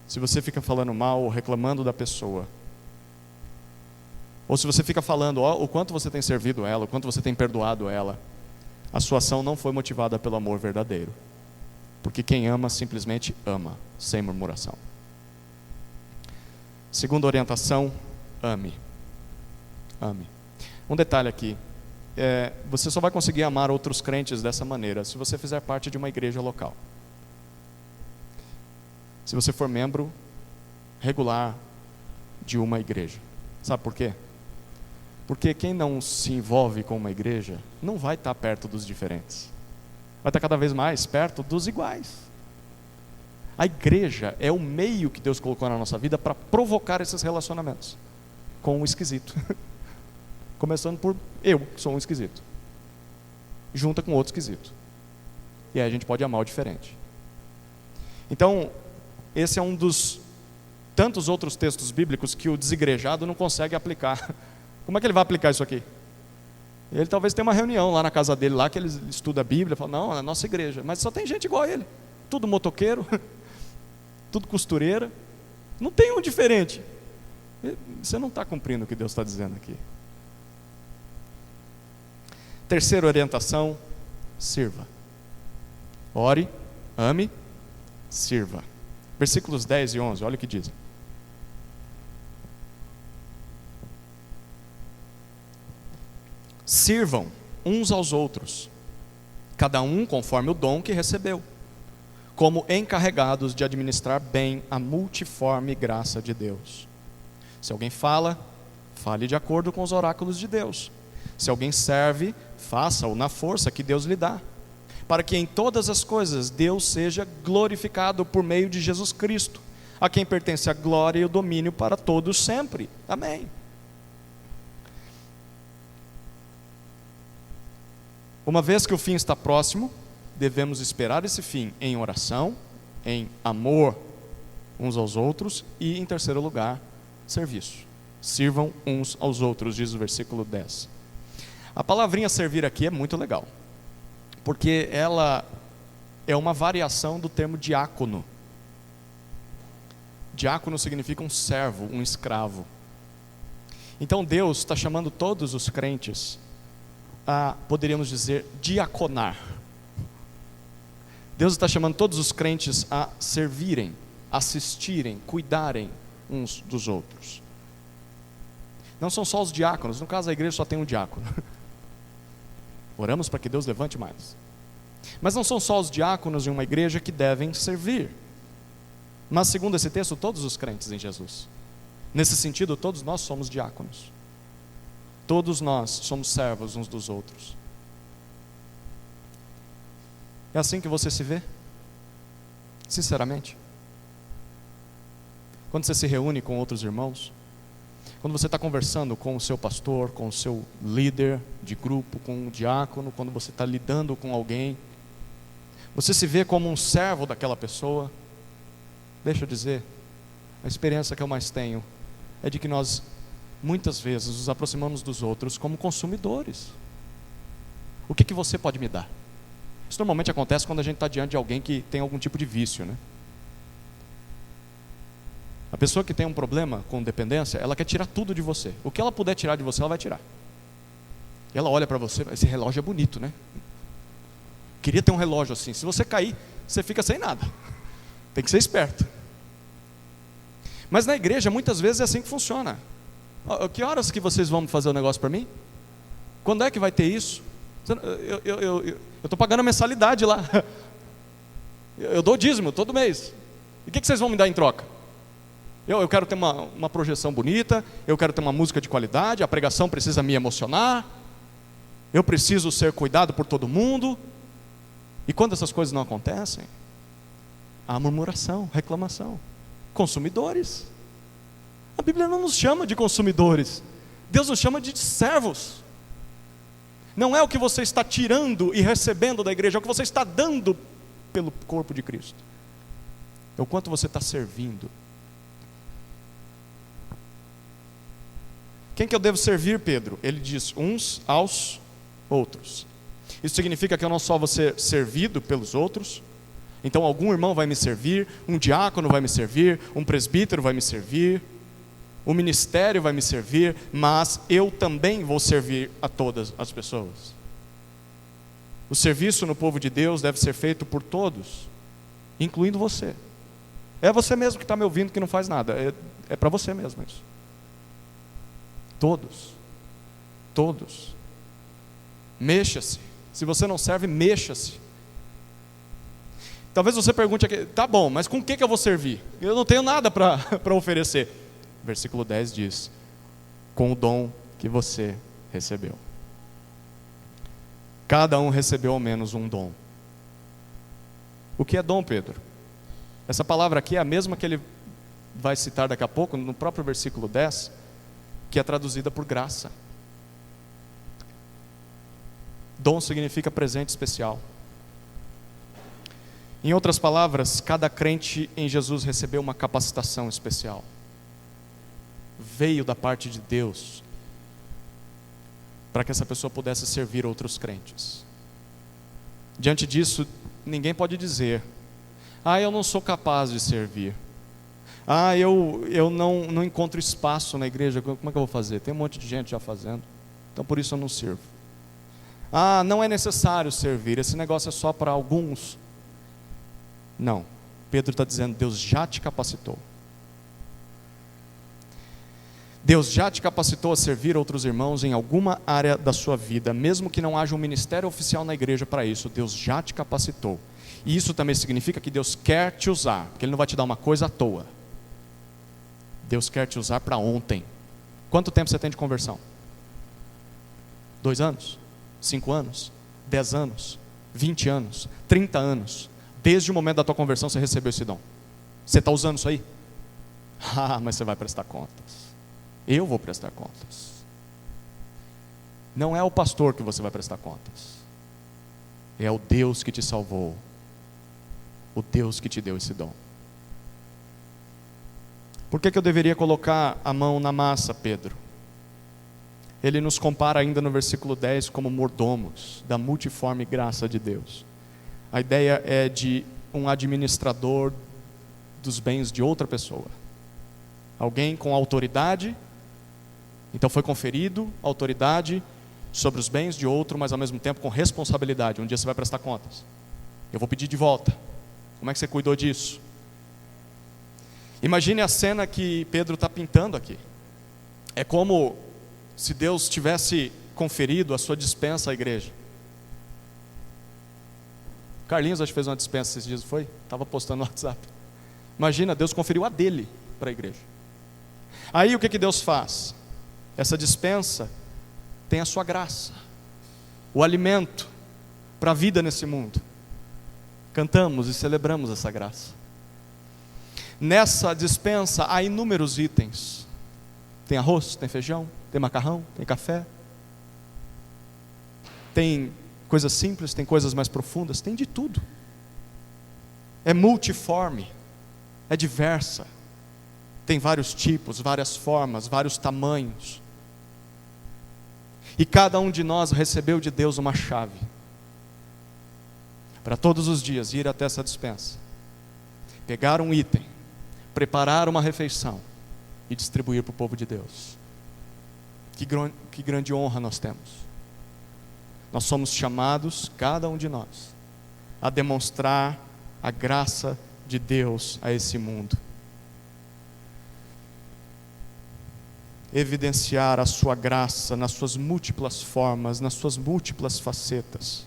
Speaker 1: se você fica falando mal ou reclamando da pessoa, ou se você fica falando o quanto você tem servido ela, o quanto você tem perdoado ela, a sua ação não foi motivada pelo amor verdadeiro. Porque quem ama simplesmente ama, sem murmuração. Segunda orientação, ame. Ame. Um detalhe aqui, você só vai conseguir amar outros crentes dessa maneira se você fizer parte de uma igreja local. Se você for membro regular de uma igreja. Sabe por quê? Porque quem não se envolve com uma igreja não vai estar perto dos diferentes. Vai estar cada vez mais perto dos iguais. A igreja é o meio que Deus colocou na nossa vida para provocar esses relacionamentos com o esquisito. Começando por eu, que sou um esquisito. junta com outro esquisito. E aí a gente pode amar o diferente. Então, esse é um dos tantos outros textos bíblicos que o desigrejado não consegue aplicar. Como é que ele vai aplicar isso aqui? Ele talvez tenha uma reunião lá na casa dele, lá que ele estuda a Bíblia, fala, não, é a nossa igreja, mas só tem gente igual a ele, tudo motoqueiro, tudo costureira, não tem um diferente. Você não está cumprindo o que Deus está dizendo aqui. Terceira orientação, sirva. Ore, ame, sirva. Versículos 10 e 11, olha o que diz. Sirvam uns aos outros, cada um conforme o dom que recebeu, como encarregados de administrar bem a multiforme graça de Deus. Se alguém fala, fale de acordo com os oráculos de Deus. Se alguém serve, faça-o na força que Deus lhe dá, para que em todas as coisas Deus seja glorificado por meio de Jesus Cristo, a quem pertence a glória e o domínio para todos sempre. Amém. Uma vez que o fim está próximo, devemos esperar esse fim em oração, em amor uns aos outros e, em terceiro lugar, serviço. Sirvam uns aos outros, diz o versículo 10. A palavrinha servir aqui é muito legal, porque ela é uma variação do termo diácono. Diácono significa um servo, um escravo. Então Deus está chamando todos os crentes a, poderíamos dizer, diaconar. Deus está chamando todos os crentes a servirem, assistirem, cuidarem uns dos outros. Não são só os diáconos, no caso a igreja só tem um diácono. Oramos para que Deus levante mais. Mas não são só os diáconos em uma igreja que devem servir. Mas segundo esse texto, todos os crentes em Jesus. Nesse sentido, todos nós somos diáconos. Todos nós somos servos uns dos outros. É assim que você se vê? Sinceramente? Quando você se reúne com outros irmãos, quando você está conversando com o seu pastor, com o seu líder de grupo, com um diácono, quando você está lidando com alguém, você se vê como um servo daquela pessoa? Deixa eu dizer, a experiência que eu mais tenho é de que nós muitas vezes nos aproximamos dos outros como consumidores. O que você pode me dar? Isso normalmente acontece quando a gente está diante de alguém que tem algum tipo de vício, né? A pessoa que tem um problema com dependência, ela quer tirar tudo de você. O que ela puder tirar de você, ela vai tirar. E ela olha para você, esse relógio é bonito, né? Queria ter um relógio assim. Se você cair, você fica sem nada. Tem que ser esperto. Mas na igreja, muitas vezes é assim que funciona. Que horas que vocês vão fazer o negócio para mim? Quando é que vai ter isso? Eu estou pagando a mensalidade lá. Eu dou dízimo todo mês. E o que vocês vão me dar em troca? Eu quero ter uma projeção bonita, eu quero ter uma música de qualidade, a pregação precisa me emocionar, eu preciso ser cuidado por todo mundo. E quando essas coisas não acontecem, há murmuração, reclamação. Consumidores. A Bíblia não nos chama de consumidores, Deus nos chama de servos. Não é o que você está tirando e recebendo da igreja, é o que você está dando pelo corpo de Cristo. É o quanto você está servindo. Quem que eu devo servir, Pedro? Ele diz, uns aos outros. Isso significa que eu não só vou ser servido pelos outros. Então algum irmão vai me servir, um diácono vai me servir, um presbítero vai me servir, o ministério vai me servir, mas eu também vou servir a todas as pessoas. O serviço no povo de Deus deve ser feito por todos, incluindo você. É você mesmo que está me ouvindo que não faz nada, é para você mesmo isso. Todos. Mexa-se. Se você não serve, mexa-se. Talvez você pergunte aqui, tá bom, mas com o que eu vou servir? Eu não tenho nada para oferecer. Versículo 10 diz, com o dom que você recebeu. Cada um recebeu ao menos um dom. O que é dom, Pedro? Essa palavra aqui é a mesma que ele vai citar daqui a pouco, no próprio versículo 10, que é traduzida por graça. Dom significa presente especial. Em outras palavras, cada crente em Jesus recebeu uma capacitação especial. Veio da parte de Deus para que essa pessoa pudesse servir outros crentes. Diante disso, ninguém pode dizer: eu não sou capaz de servir. Eu não encontro espaço na igreja, como é que eu vou fazer? Tem um monte de gente já fazendo, então por isso eu não sirvo. Não é necessário servir, esse negócio é só para alguns. Não, Pedro está dizendo: Deus já te capacitou. Deus já te capacitou a servir outros irmãos em alguma área da sua vida, mesmo que não haja um ministério oficial na igreja para isso. Deus já te capacitou. E isso também significa que Deus quer te usar, porque Ele não vai te dar uma coisa à toa. Deus quer te usar para ontem. Quanto tempo você tem de conversão? 2 anos? 5 anos? 10 anos? 20 anos? 30 anos? Desde o momento da tua conversão você recebeu esse dom. Você está usando isso aí? Mas você vai prestar contas. Eu vou prestar contas. Não é o pastor que você vai prestar contas. É o Deus que te salvou. O Deus que te deu esse dom. Por que eu deveria colocar a mão na massa, Pedro? Ele nos compara ainda no versículo 10 como mordomos da multiforme graça de Deus. A ideia é de um administrador dos bens de outra pessoa. Alguém com autoridade. Então foi conferido autoridade sobre os bens de outro, mas ao mesmo tempo com responsabilidade. Um dia você vai prestar contas. Eu vou pedir de volta. Como é que você cuidou disso? Imagine a cena que Pedro está pintando aqui. É como se Deus tivesse conferido a sua dispensa à igreja. Carlinhos acho que fez uma dispensa esses dias, foi? Estava postando no WhatsApp. Imagina, Deus conferiu a dele para a igreja. Aí o que Deus faz? Essa dispensa tem a sua graça, o alimento para a vida nesse mundo. Cantamos e celebramos essa graça. Nessa dispensa há inúmeros itens. Tem arroz, tem feijão, tem macarrão, tem café. Tem coisas simples, tem coisas mais profundas, tem de tudo. É multiforme, é diversa. Tem vários tipos, várias formas, vários tamanhos. E cada um de nós recebeu de Deus uma chave para todos os dias ir até essa dispensa, pegar um item, preparar uma refeição e distribuir para o povo de Deus. Que grande honra nós temos. Nós somos chamados, cada um de nós, a demonstrar a graça de Deus a esse mundo. Evidenciar a sua graça nas suas múltiplas formas, nas suas múltiplas facetas.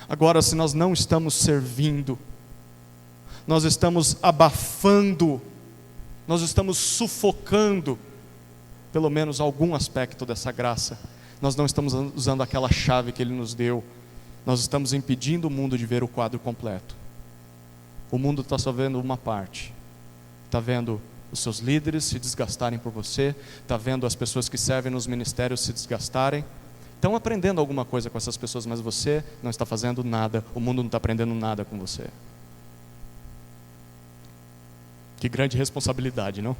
Speaker 1: Agora, se nós não estamos servindo, nós estamos abafando, nós estamos sufocando, pelo menos algum aspecto dessa graça, nós não estamos usando aquela chave que Ele nos deu, nós estamos impedindo o mundo de ver o quadro completo. O mundo está só vendo uma parte, está vendo os seus líderes se desgastarem por você, está vendo as pessoas que servem nos ministérios se desgastarem, estão aprendendo alguma coisa com essas pessoas, mas você não está fazendo nada, o mundo não está aprendendo nada com você. Que grande responsabilidade, não?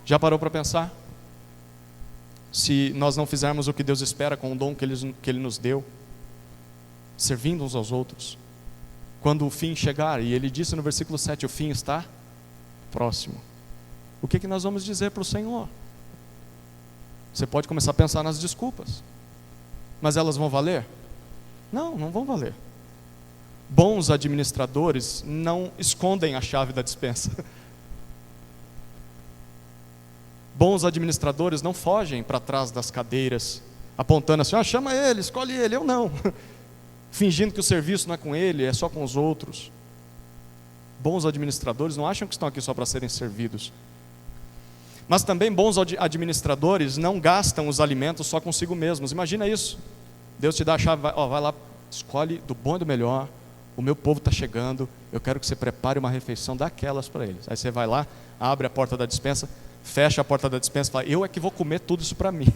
Speaker 1: Já parou para pensar? Se nós não fizermos o que Deus espera com o dom que Ele nos deu, servindo uns aos outros, quando o fim chegar, e Ele disse no versículo 7, o fim está próximo, o que nós vamos dizer para o Senhor? Você pode começar a pensar nas desculpas, mas elas vão valer? Não, não vão valer. Bons administradores não escondem a chave da dispensa. Bons administradores não fogem para trás das cadeiras, apontando assim, chama ele, escolhe ele, eu não. Fingindo que o serviço não é com ele, é só com os outros. Bons administradores não acham que estão aqui só para serem servidos. Mas também bons administradores não gastam os alimentos só consigo mesmos. Imagina isso. Deus te dá a chave, vai lá, escolhe do bom e do melhor. O meu povo está chegando, eu quero que você prepare uma refeição daquelas para eles. Aí você vai lá, abre a porta da dispensa, fecha a porta da dispensa e fala, eu é que vou comer tudo isso para mim.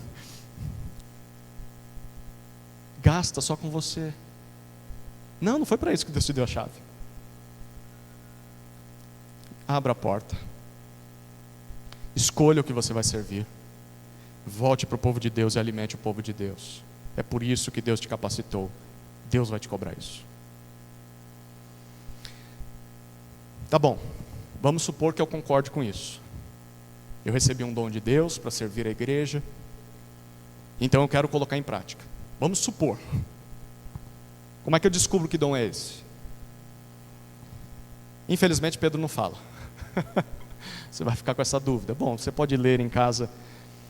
Speaker 1: gasta só com você. Não, não foi para isso que Deus te deu a chave. Abra a porta. Escolha o que você vai servir. Volte para o povo de Deus e alimente o povo de Deus. É por isso que Deus te capacitou. Deus vai te cobrar isso. Tá bom, vamos supor que eu concorde com isso. Eu recebi um dom de Deus para servir a igreja, então eu quero colocar em prática. Vamos supor. Como é que eu descubro que dom é esse? Infelizmente Pedro não fala. Você vai ficar com essa dúvida. Bom, você pode ler em casa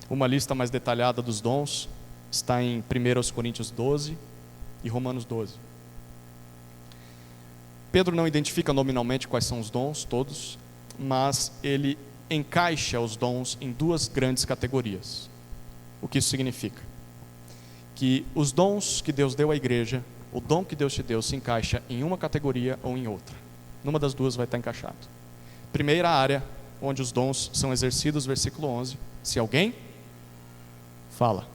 Speaker 1: uma lista mais detalhada dos dons. Está em 1 Coríntios 12 e Romanos 12. Pedro não identifica nominalmente quais são os dons todos, mas ele encaixa os dons em duas grandes categorias. O que isso significa? Que os dons que Deus deu à igreja, o dom que Deus te deu, se encaixa em uma categoria ou em outra. Numa das duas vai estar encaixado. Primeira área onde os dons são exercidos, versículo 11. Se alguém fala.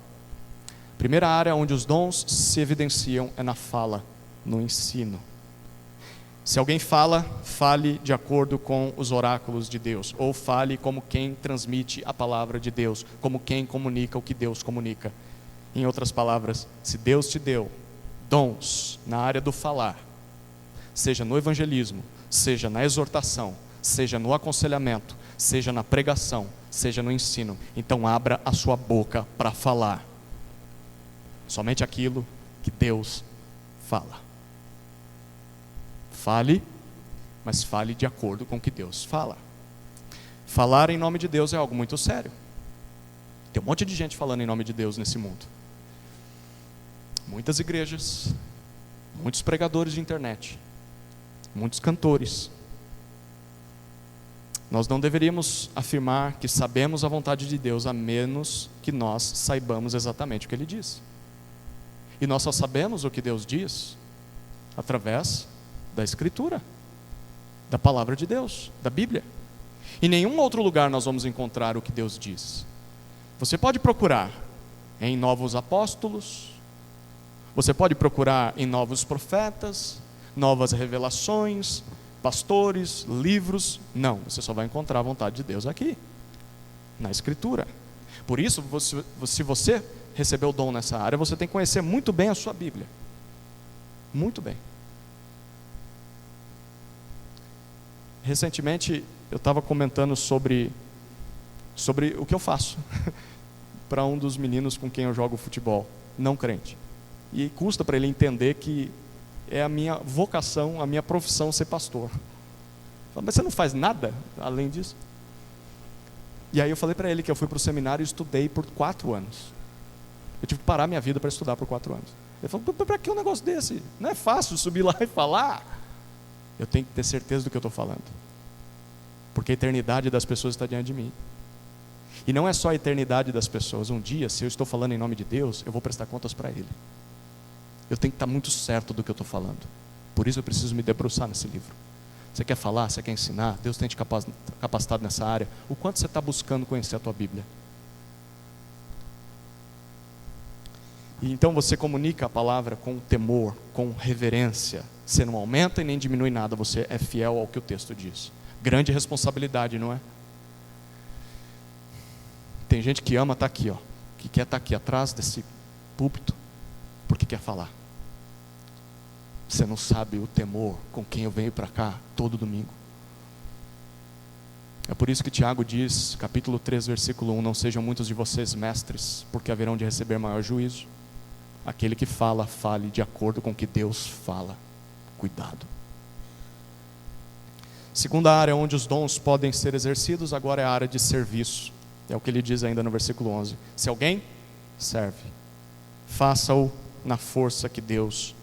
Speaker 1: Primeira área onde os dons se evidenciam é na fala, no ensino. Se alguém fala, fale de acordo com os oráculos de Deus, ou fale como quem transmite a palavra de Deus, como quem comunica o que Deus comunica. Em outras palavras, se Deus te deu dons na área do falar, seja no evangelismo, seja na exortação, seja no aconselhamento, seja na pregação, seja no ensino, então abra a sua boca para falar. Somente aquilo que Deus fala. Fale, mas fale de acordo com o que Deus fala. Falar em nome de Deus é algo muito sério. Tem um monte de gente falando em nome de Deus nesse mundo. Muitas igrejas, muitos pregadores de internet, muitos cantores. Nós não deveríamos afirmar que sabemos a vontade de Deus a menos que nós saibamos exatamente o que Ele diz. E nós só sabemos o que Deus diz através da Escritura, da Palavra de Deus, da Bíblia. Em nenhum outro lugar nós vamos encontrar o que Deus diz. Você pode procurar em novos apóstolos, você pode procurar em novos profetas, novas revelações, pastores, livros. Não, você só vai encontrar a vontade de Deus aqui, na Escritura. Por isso, se você recebeu o dom nessa área, você tem que conhecer muito bem a sua Bíblia. Muito bem. Recentemente, eu estava comentando sobre o que eu faço para um dos meninos com quem eu jogo futebol, não crente. E custa para ele entender que é a minha vocação, a minha profissão ser pastor. Mas você não faz nada além disso? E aí eu falei para ele que eu fui para o seminário e estudei por 4 anos. Eu tive que parar minha vida para estudar por 4 anos. Ele falou, para que um negócio desse? Não é fácil subir lá e falar. Eu tenho que ter certeza do que eu estou falando. Porque a eternidade das pessoas está diante de mim. E não é só a eternidade das pessoas. Um dia, se eu estou falando em nome de Deus, eu vou prestar contas para Ele. Eu tenho que estar muito certo do que eu estou falando. Por isso eu preciso me debruçar nesse livro. Você quer falar, você quer ensinar, Deus tem te capacitado nessa área. O quanto você está buscando conhecer a tua Bíblia? E então você comunica a palavra com temor, com reverência. Você não aumenta e nem diminui nada, você é fiel ao que o texto diz. Grande responsabilidade, não é? Tem gente que ama estar aqui, que quer estar aqui atrás desse púlpito, porque quer falar. Você não sabe o temor com quem eu venho para cá todo domingo. É por isso que Tiago diz, capítulo 3, versículo 1, não sejam muitos de vocês mestres, porque haverão de receber maior juízo. Aquele que fala, fale de acordo com o que Deus fala. Cuidado. Segunda área onde os dons podem ser exercidos, agora é a área de serviço. É o que ele diz ainda no versículo 11. Se alguém serve, faça-o na força que Deus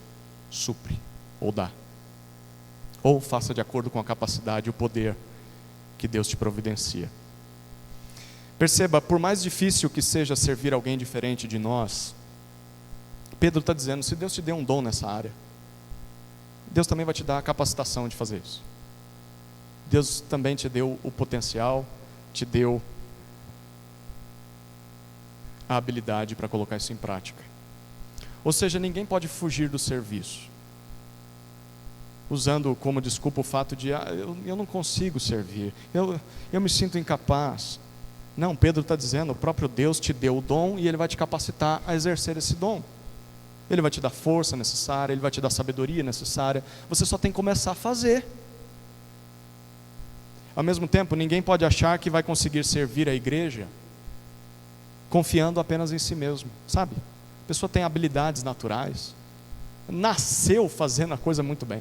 Speaker 1: supre ou dá. Ou faça de acordo com a capacidade e o poder que Deus te providencia. Perceba, por mais difícil que seja servir alguém diferente de nós, Pedro está dizendo, se Deus te deu um dom nessa área, Deus também vai te dar a capacitação de fazer isso. Deus também te deu o potencial, te deu a habilidade para colocar isso em prática. Ou seja, ninguém pode fugir do serviço, usando como desculpa o fato de eu não consigo servir, eu me sinto incapaz. Não, Pedro está dizendo, o próprio Deus te deu o dom e Ele vai te capacitar a exercer esse dom. Ele vai te dar força necessária, Ele vai te dar sabedoria necessária, você só tem que começar a fazer. Ao mesmo tempo, ninguém pode achar que vai conseguir servir a igreja confiando apenas em si mesmo, sabe? A pessoa tem habilidades naturais, nasceu fazendo a coisa muito bem,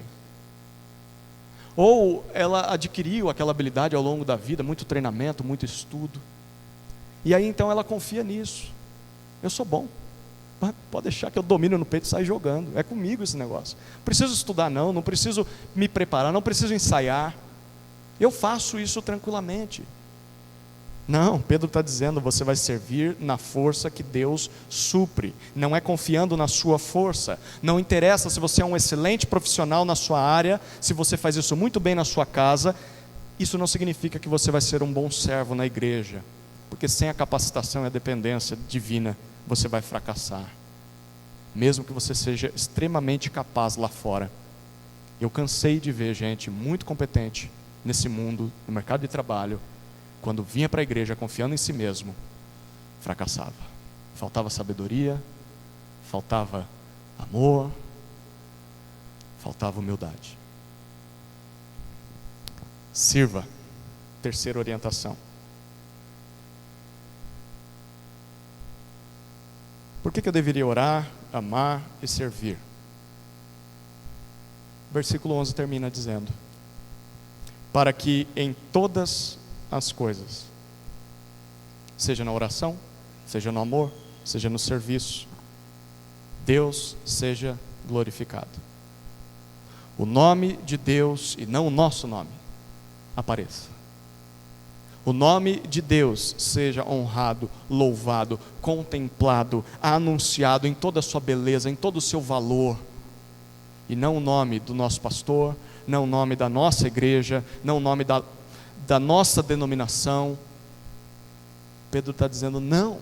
Speaker 1: ou ela adquiriu aquela habilidade ao longo da vida, muito treinamento, muito estudo, e aí então ela confia nisso. Eu sou bom, pode deixar que eu domino no peito e saio jogando, é comigo esse negócio. Não preciso estudar não preciso me preparar, não preciso ensaiar, eu faço isso tranquilamente. Não, Pedro está dizendo, você vai servir na força que Deus supre, não é confiando na sua força. Não interessa se você é um excelente profissional na sua área, se você faz isso muito bem na sua casa, isso não significa que você vai ser um bom servo na igreja, porque sem a capacitação e a dependência divina, você vai fracassar, mesmo que você seja extremamente capaz lá fora. Eu cansei de ver gente muito competente nesse mundo, no mercado de trabalho, quando vinha para a igreja confiando em si mesmo, fracassava. Faltava sabedoria, faltava amor, faltava humildade. Sirva. Terceira orientação. Por que eu deveria orar, amar e servir? Versículo 11 termina dizendo: para que em todas as coisas, seja na oração, seja no amor, seja no serviço, Deus seja glorificado. O nome de Deus, e não o nosso nome, apareça. O nome de Deus seja honrado, louvado, contemplado, anunciado em toda a sua beleza, em todo o seu valor, e não o nome do nosso pastor, não o nome da nossa igreja, não o nome da nossa denominação. Pedro está dizendo, não,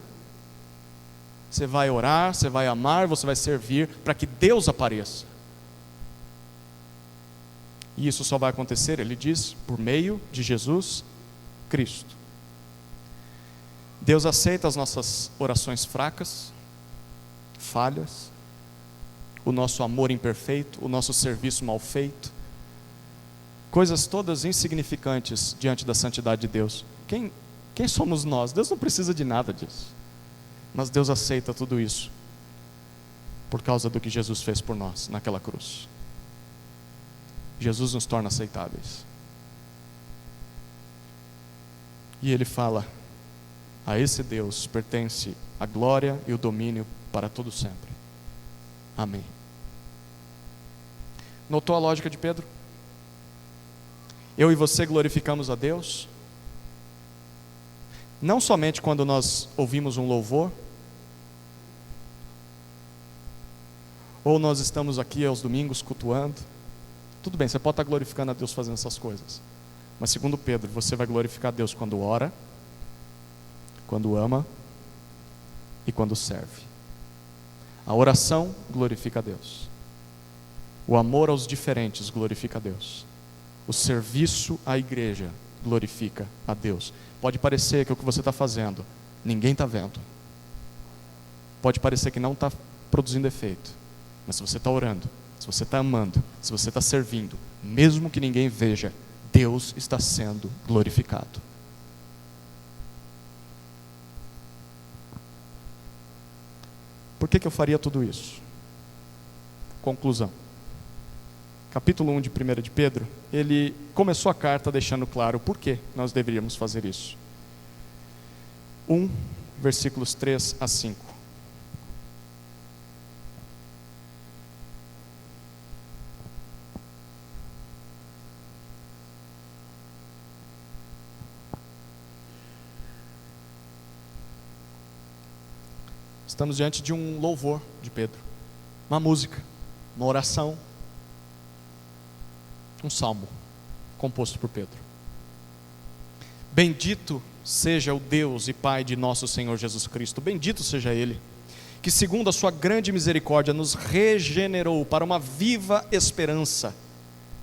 Speaker 1: você vai orar, você vai amar, você vai servir para que Deus apareça, e isso só vai acontecer, ele diz, por meio de Jesus Cristo. Deus aceita as nossas orações fracas, falhas, o nosso amor imperfeito, o nosso serviço mal feito, coisas todas insignificantes diante da santidade de Deus. Quem somos nós? Deus não precisa de nada disso, mas Deus aceita tudo isso por causa do que Jesus fez por nós naquela cruz. Jesus nos torna aceitáveis, e Ele fala, a esse Deus pertence a glória e o domínio para todo sempre. Amém. Notou a lógica de Pedro? Eu e você glorificamos a Deus não somente quando nós ouvimos um louvor, ou nós estamos aqui aos domingos cultuando. Tudo bem, você pode estar glorificando a Deus fazendo essas coisas, mas segundo Pedro, você vai glorificar a Deus quando ora, quando ama e quando serve. A oração glorifica a Deus, o amor aos diferentes glorifica a Deus, o serviço à igreja glorifica a Deus. Pode parecer que o que você está fazendo ninguém está vendo, pode parecer que não está produzindo efeito, mas se você está orando, se você está amando, se você está servindo, mesmo que ninguém veja, Deus está sendo glorificado. Por que eu faria tudo isso? Conclusão. Capítulo 1 de 1 de Pedro, ele começou a carta deixando claro por que nós deveríamos fazer isso. 1, versículos 3 a 5. Estamos diante de um louvor de Pedro, uma música, uma oração, um salmo composto por Pedro. Bendito seja o Deus e Pai de nosso Senhor Jesus Cristo, bendito seja Ele, que segundo a sua grande misericórdia nos regenerou para uma viva esperança,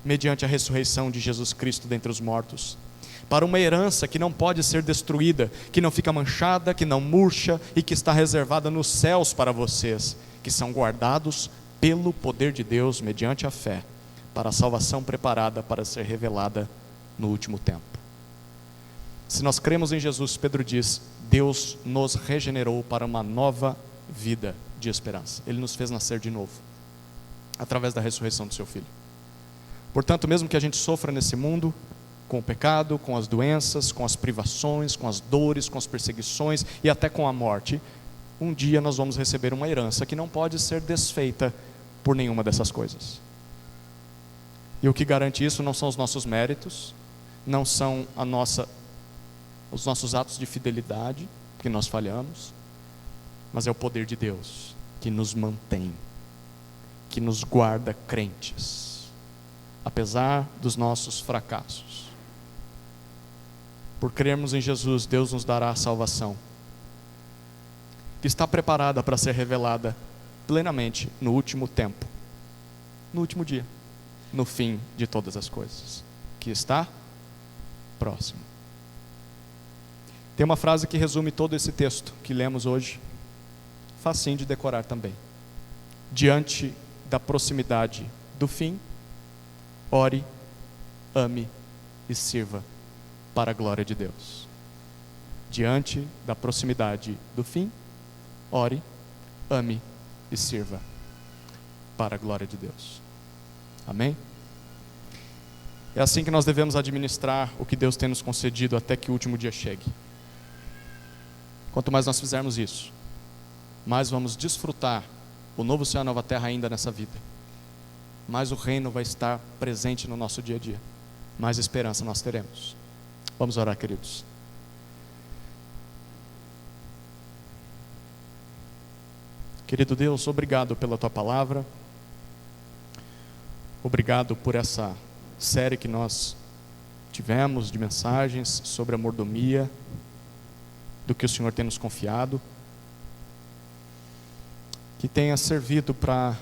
Speaker 1: mediante a ressurreição de Jesus Cristo dentre os mortos, para uma herança que não pode ser destruída, que não fica manchada, que não murcha e que está reservada nos céus para vocês, que são guardados pelo poder de Deus mediante a fé, para a salvação preparada para ser revelada no último tempo. Se nós cremos em Jesus, Pedro diz, Deus nos regenerou para uma nova vida de esperança. Ele nos fez nascer de novo, através da ressurreição do seu Filho. Portanto, mesmo que a gente sofra nesse mundo, com o pecado, com as doenças, com as privações, com as dores, com as perseguições e até com a morte, um dia nós vamos receber uma herança que não pode ser desfeita por nenhuma dessas coisas. E o que garante isso não são os nossos méritos, não são os nossos atos de fidelidade, que nós falhamos, mas é o poder de Deus que nos mantém, que nos guarda crentes, apesar dos nossos fracassos. Por crermos em Jesus, Deus nos dará a salvação, que está preparada para ser revelada plenamente no último tempo, no último dia, no fim de todas as coisas, que está próximo. Tem uma frase que resume todo esse texto que lemos hoje, facinho de decorar também. Diante da proximidade do fim, ore, ame e sirva para a glória de Deus. Diante da proximidade do fim, ore, ame e sirva para a glória de Deus. Amém? É assim que nós devemos administrar o que Deus tem nos concedido até que o último dia chegue. Quanto mais nós fizermos isso, mais vamos desfrutar o novo céu e a nova terra ainda nessa vida. Mais o reino vai estar presente no nosso dia a dia. Mais esperança nós teremos. Vamos orar, queridos. Querido Deus, obrigado pela Tua palavra. Obrigado por essa série que nós tivemos de mensagens sobre a mordomia, do que o Senhor tem nos confiado. Que tenha servido para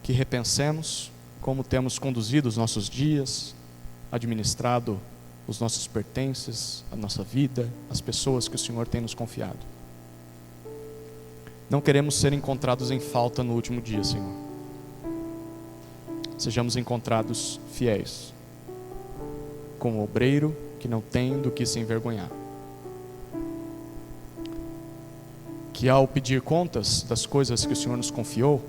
Speaker 1: que repensemos como temos conduzido os nossos dias, administrado os nossos pertences, a nossa vida, as pessoas que o Senhor tem nos confiado. Não queremos ser encontrados em falta no último dia, Senhor. Sejamos encontrados fiéis, como o obreiro que não tem do que se envergonhar. Que ao pedir contas das coisas que o Senhor nos confiou,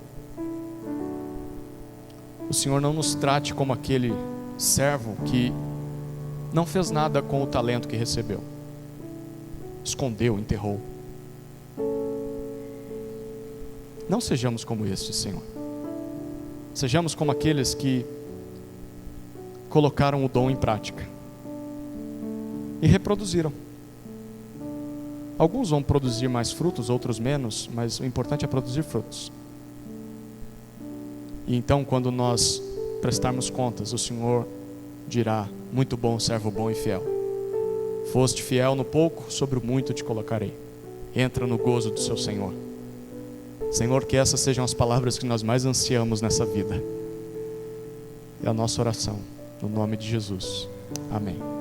Speaker 1: o Senhor não nos trate como aquele servo que não fez nada com o talento que recebeu, escondeu, enterrou. Não sejamos como este, Senhor. Sejamos como aqueles que colocaram o dom em prática e reproduziram. Alguns vão produzir mais frutos, outros menos, mas o importante é produzir frutos. E então, quando nós prestarmos contas, o Senhor dirá: muito bom, servo bom e fiel. Foste fiel no pouco, sobre o muito te colocarei. Entra no gozo do seu Senhor. Senhor, que essas sejam as palavras que nós mais ansiamos nessa vida. É a nossa oração, no nome de Jesus. Amém.